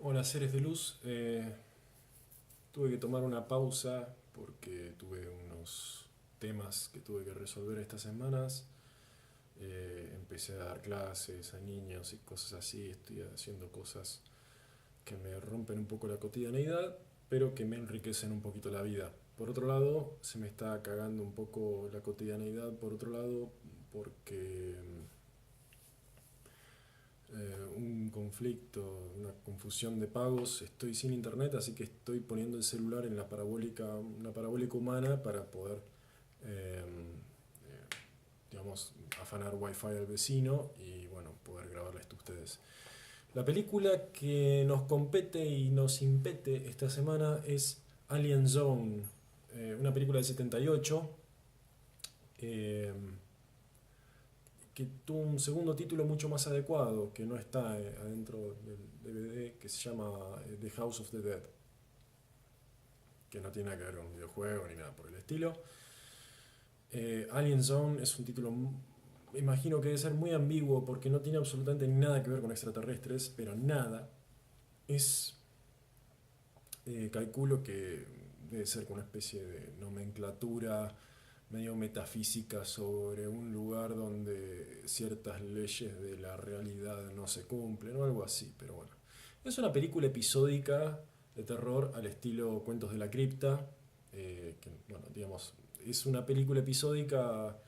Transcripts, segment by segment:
Hola, seres de luz. Tuve que tomar una pausa porque tuve unos temas que tuve que resolver estas semanas. Empecé a dar clases a niños y cosas así. Estoy haciendo cosas que me rompen un poco la cotidianeidad, pero que me enriquecen un poquito la vida. Por otro lado, se me está cagando un poco la cotidianeidad, por otro lado, porque un conflicto, una confusión de pagos. Estoy sin internet, así que estoy poniendo el celular en la parabólica, una parabólica humana para poder, eh, digamos, afanar wifi al vecino y bueno, poder grabarles a ustedes. La película que nos compete y nos impete esta semana es Alien Zone, una película del 78, eh, que tuvo un segundo título mucho más adecuado, que no está adentro del DVD, que se llama The House of the Dead, que no tiene nada que ver con un videojuego ni nada por el estilo. Alien Zone es un título, me imagino que debe ser muy ambiguo porque no tiene absolutamente nada que ver con extraterrestres, pero nada. Es, calculo que debe ser con una especie de nomenclatura medio metafísica sobre un lugar donde ciertas leyes de la realidad no se cumplen o algo así, pero bueno. Es una película episódica de terror al estilo Cuentos de la Cripta, que, bueno, digamos, es una película episódica,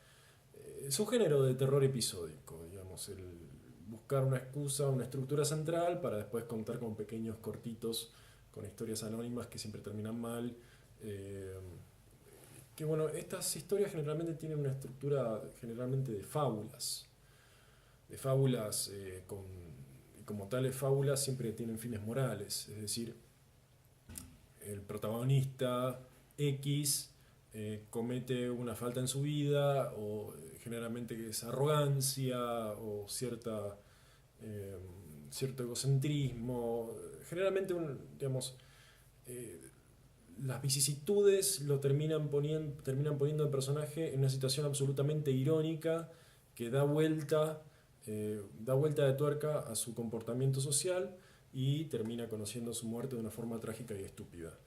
es un género de terror episódico, digamos, el buscar una excusa, una estructura central para después contar con pequeños cortitos, con historias anónimas que siempre terminan mal. eh, que bueno, estas historias generalmente tienen una estructura generalmente de fábulas y como tales fábulas siempre tienen fines morales, es decir, el protagonista X comete una falta en su vida o generalmente es arrogancia o eh, cierto egocentrismo, generalmente digamos, eh, las vicisitudes lo terminan poniendo al personaje en una situación absolutamente irónica que da vuelta de tuerca a su comportamiento social y termina conociendo su muerte de una forma trágica y estúpida.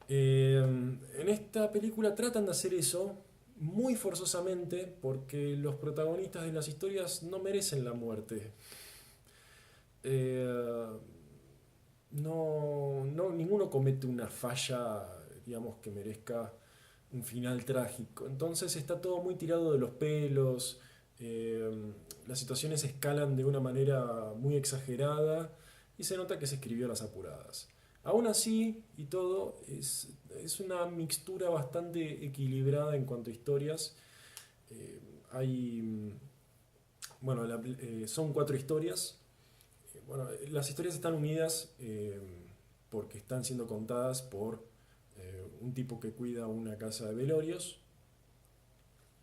En esta película tratan de hacer eso muy forzosamente porque los protagonistas de las historias no merecen la muerte. Eh, Ninguno comete una falla, digamos, que merezca un final trágico. Entonces está todo muy tirado de los pelos, eh, las situaciones escalan de una manera muy exagerada y se nota que se escribió a las apuradas. Aún así, y todo, es una mixtura bastante equilibrada en cuanto a historias. Eh, hay, bueno, son cuatro historias. Bueno, las historias están unidas porque están siendo contadas por un tipo que cuida una casa de velorios,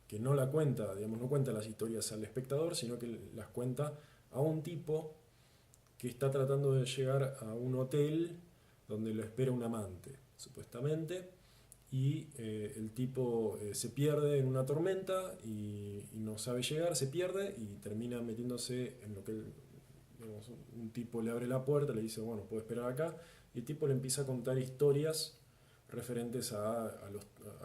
que no la cuenta, digamos, no cuenta las historias al espectador, sino que las cuenta a un tipo que está tratando de llegar a un hotel donde lo espera un amante, supuestamente, y el tipo se pierde en una tormenta y no sabe llegar, se pierde y termina metiéndose en lo que digamos, un tipo le abre la puerta, le dice, bueno, puedo esperar acá, y el tipo le empieza a contar historias referentes a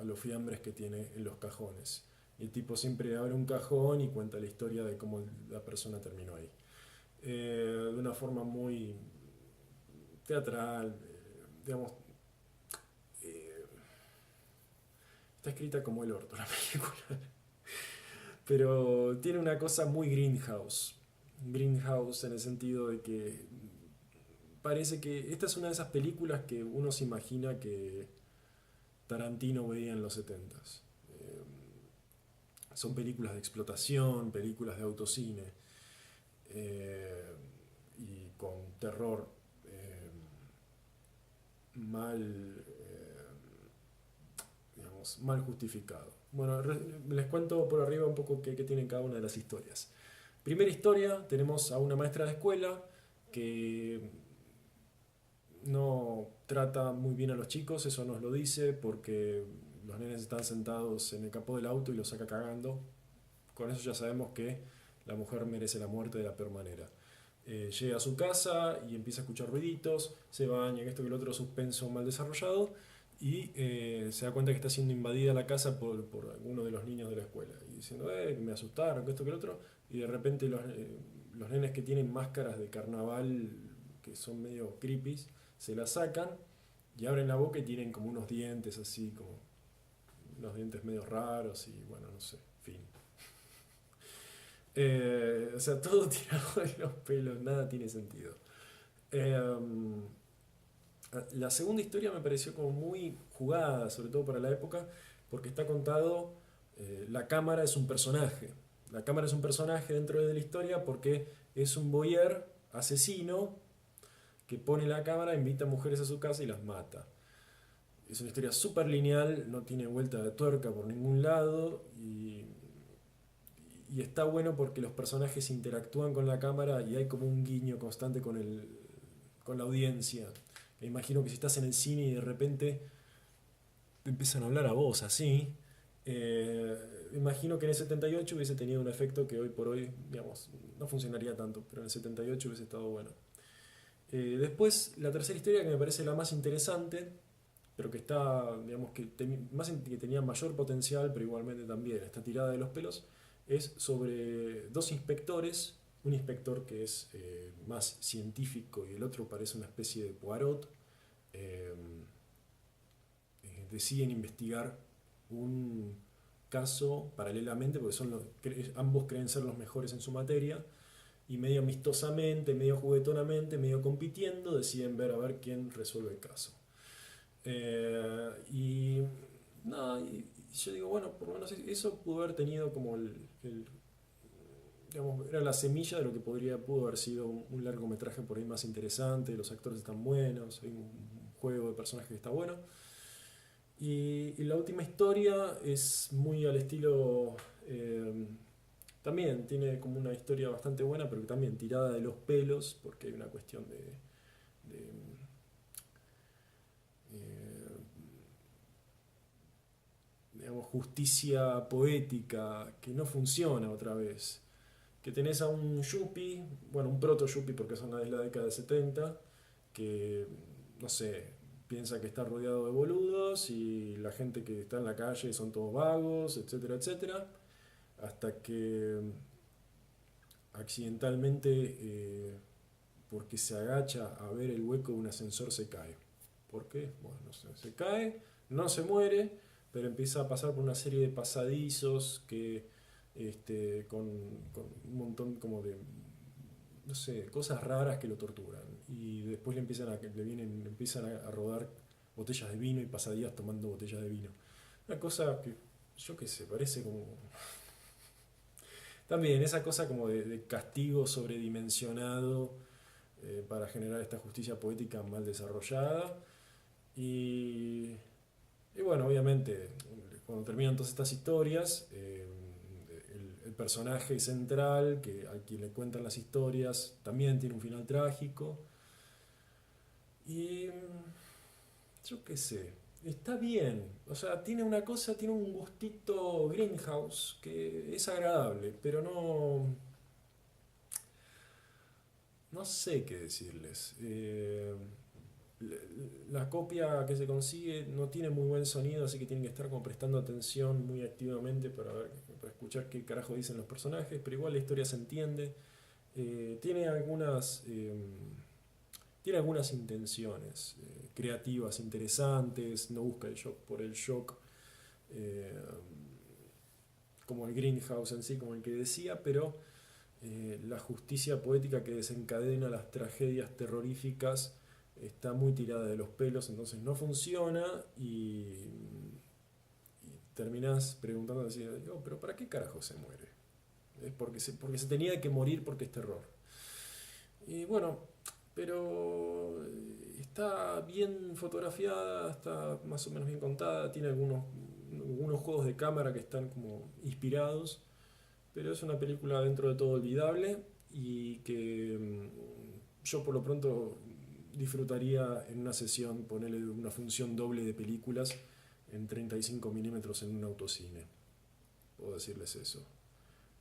los fiambres que tiene en los cajones. Y el tipo siempre abre un cajón y cuenta la historia de cómo la persona terminó ahí. De una forma muy teatral, digamos, eh, está escrita como el orto la película, pero tiene una cosa muy Greenhouse. Greenhouse en el sentido de que parece que esta es una de esas películas que uno se imagina que Tarantino veía en los 70s. Son películas de explotación, películas de autocine eh, y con terror mal, digamos, mal justificado. Bueno, les cuento por arriba un poco qué tienen cada una de las historias. Primera historia, tenemos a una maestra de escuela que no trata muy bien a los chicos, eso nos lo dice porque los nenes están sentados en el capó del auto y los saca cagando. Con eso ya sabemos que la mujer merece la muerte de la peor manera. Llega a su casa y empieza a escuchar ruiditos, se baña, que esto que el otro, suspenso mal desarrollado, y se da cuenta que está siendo invadida la casa por alguno de los niños de la escuela. Y diciendo, que me asustaron, que esto que el otro, y de repente los nenes que tienen máscaras de carnaval, que son medio creepy, se las sacan y abren la boca y tienen como unos dientes así, como unos dientes medio raros y bueno, no sé, fin. O sea, todo tirado de los pelos, nada tiene sentido. Eh, la segunda historia me pareció como muy jugada, sobre todo para la época, porque está contado, la cámara es un personaje. La cámara es un personaje dentro de la historia porque es un voyeur asesino que pone la cámara, invita a mujeres a su casa y las mata. Es una historia súper lineal, no tiene vuelta de tuerca por ningún lado y está bueno porque los personajes interactúan con la cámara y hay como un guiño constante con la audiencia. Me imagino que si estás en el cine y de repente te empiezan a hablar a vos así, imagino que en el 78 hubiese tenido un efecto que hoy por hoy, digamos, no funcionaría tanto, pero en el 78 hubiese estado bueno. Después, la tercera historia que me parece la más interesante, pero que está, digamos, que tenía mayor potencial, pero igualmente también está tirada de los pelos, es sobre dos inspectores, un inspector que es más científico y el otro parece una especie de Poirot, eh, deciden investigar un caso paralelamente, porque ambos creen ser los mejores en su materia, y medio amistosamente, medio juguetonamente, medio compitiendo, deciden ver a ver quién resuelve el caso. Y nada, y yo digo, bueno, por lo menos eso pudo haber tenido como digamos, era la semilla de lo que pudo haber sido un largometraje por ahí más interesante, los actores están buenos, hay un juego de personajes que está bueno. Y la última historia es muy al estilo, también tiene como una historia bastante buena, pero también tirada de los pelos, porque hay una cuestión de, eh, digamos, justicia poética que no funciona otra vez. Que tenés a un yuppie, bueno, un proto yuppie porque son de la década de 70, que, no sé, piensa que está rodeado de boludos y la gente que está en la calle son todos vagos, etcétera, etcétera, hasta que accidentalmente, porque se agacha a ver el hueco de un ascensor, se cae. ¿Por qué? Bueno, no sé, se cae, no se muere, pero empieza a pasar por una serie de pasadizos con un montón como de, no sé, cosas raras que lo torturan. Y después empiezan a rodar botellas de vino y pasadías tomando botellas de vino. Una cosa que, yo qué sé, parece como... También esa cosa como de castigo sobredimensionado, para generar esta justicia poética mal desarrollada. Y, y bueno, obviamente, cuando terminan todas estas historias, el personaje central, a quien le cuentan las historias, también tiene un final trágico. Y yo qué sé, está bien. O sea, tiene una cosa, tiene un gustito Greenhouse que es agradable, pero no sé qué decirles. La copia que se consigue no tiene muy buen sonido, así que tienen que estar como prestando atención muy activamente para escuchar qué carajo dicen los personajes, pero igual la historia se entiende. Eh, tiene algunas, eh, tiene algunas intenciones creativas interesantes, no busca el shock por el shock, eh, como el Greenhouse en sí, como el que decía, pero la justicia poética que desencadena las tragedias terroríficas está muy tirada de los pelos, entonces no funciona y terminás preguntando así, "Oh, pero ¿para qué carajo se muere? Es porque se tenía que morir porque es terror". Y bueno, pero está bien fotografiada, está más o menos bien contada, tiene algunos juegos de cámara que están como inspirados, pero es una película dentro de todo olvidable y que yo por lo pronto disfrutaría en una sesión, ponerle una función doble de películas en 35 milímetros en un autocine. Puedo decirles eso.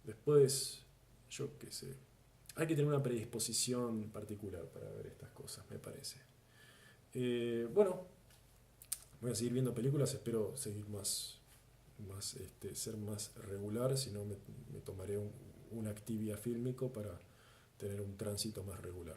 Después, yo qué sé. hay que tener una predisposición particular para ver estas cosas, me parece. Bueno, voy a seguir viendo películas, espero seguir ser más regular, si no me tomaré un Activia fílmico para tener un tránsito más regular.